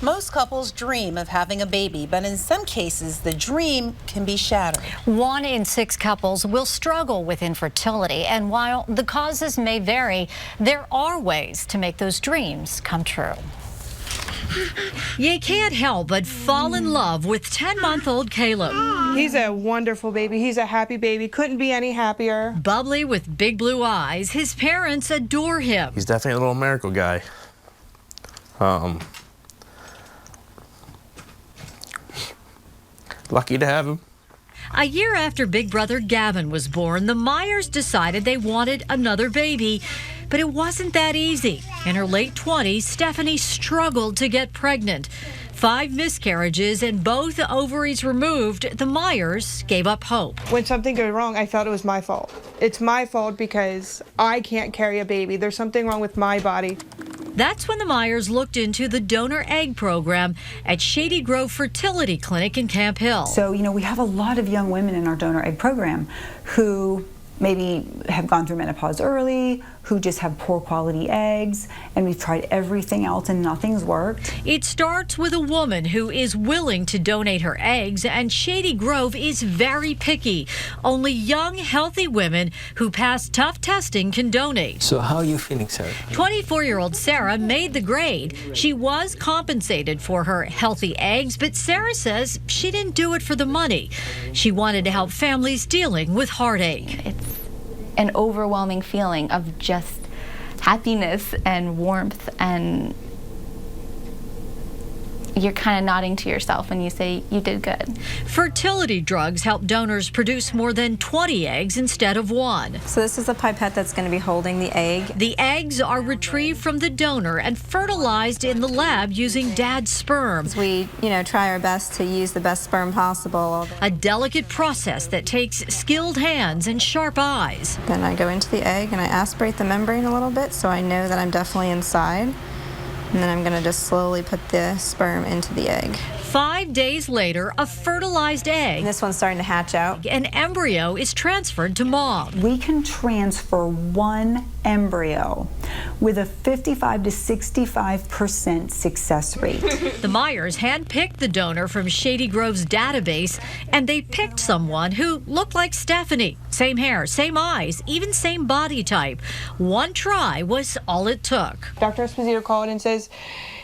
Most couples dream of having a baby, but in some cases, the dream can be shattered. 1 in 6 couples will struggle with infertility, and while the causes may vary, there are ways to make those dreams come true. You can't help but fall in love with 10-month-old Caleb. He's a wonderful baby. He's a happy baby. Couldn't be any happier. Bubbly with big blue eyes, his parents adore him. He's definitely a little miracle guy. Lucky to have him. A year after big brother Gavin was born, the Myers decided they wanted another baby. But it wasn't that easy. In her late 20s, Stephanie struggled to get pregnant. 5 miscarriages and both ovaries removed, the Myers gave up hope. When something goes wrong, I felt it was my fault. It's my fault because I can't carry a baby. There's something wrong with my body. That's when the Myers looked into the donor egg program at Shady Grove Fertility Clinic in Camp Hill. So, we have a lot of young women in our donor egg program who maybe have gone through menopause early, who just have poor quality eggs, and we've tried everything else and nothing's worked. It starts with a woman who is willing to donate her eggs, and Shady Grove is very picky. Only young, healthy women who pass tough testing can donate. So how are you feeling, Sarah? 24-year-old Sarah made the grade. She was compensated for her healthy eggs, but Sarah says she didn't do it for the money. She wanted to help families dealing with heartache. It's an overwhelming feeling of just happiness and warmth, and you're kind of nodding to yourself when you say you did good. Fertility drugs help donors produce more than 20 eggs instead of 1. So this is a pipette that's going to be holding the egg. The eggs are retrieved from the donor and fertilized in the lab using dad's sperm. We, try our best to use the best sperm possible. A delicate process that takes skilled hands and sharp eyes. Then I go into the egg and I aspirate the membrane a little bit so I know that I'm definitely inside. And then I'm going to just slowly put the sperm into the egg. 5 days later, a fertilized egg. And this one's starting to hatch out. An embryo is transferred to mom. We can transfer 1 embryo with a 55 to 65% success rate. The Myers handpicked the donor from Shady Grove's database, and they picked someone who looked like Stephanie. Same hair, same eyes, even same body type. 1 try was all it took. Dr. Esposito called and says,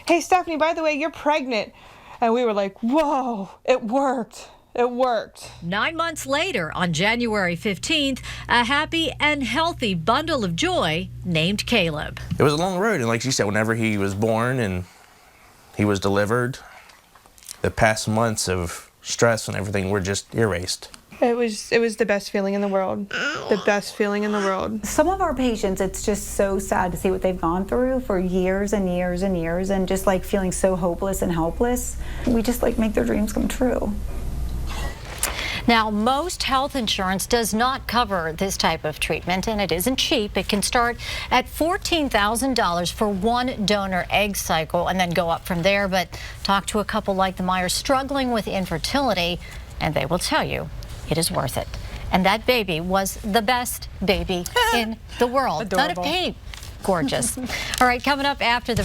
"Hey, Stephanie, by the way, you're pregnant." And we were like, whoa, it worked. It worked. 9 months later, on January 15th, a happy and healthy bundle of joy named Caleb. It was a long road, and like she said, whenever he was born and he was delivered, the past months of stress and everything were just erased. It was the best feeling in the world. The best feeling in the world. Some of our patients, it's just so sad to see what they've gone through for years and years and years, and just feeling so hopeless and helpless. We just make their dreams come true. Now, most health insurance does not cover this type of treatment, and it isn't cheap. It can start at $14,000 for 1 donor egg cycle and then go up from there. But talk to a couple like the Myers struggling with infertility, and they will tell you it is worth it. And that baby was the best baby in the world. Adorable. Not a pain. Gorgeous. All right, coming up after the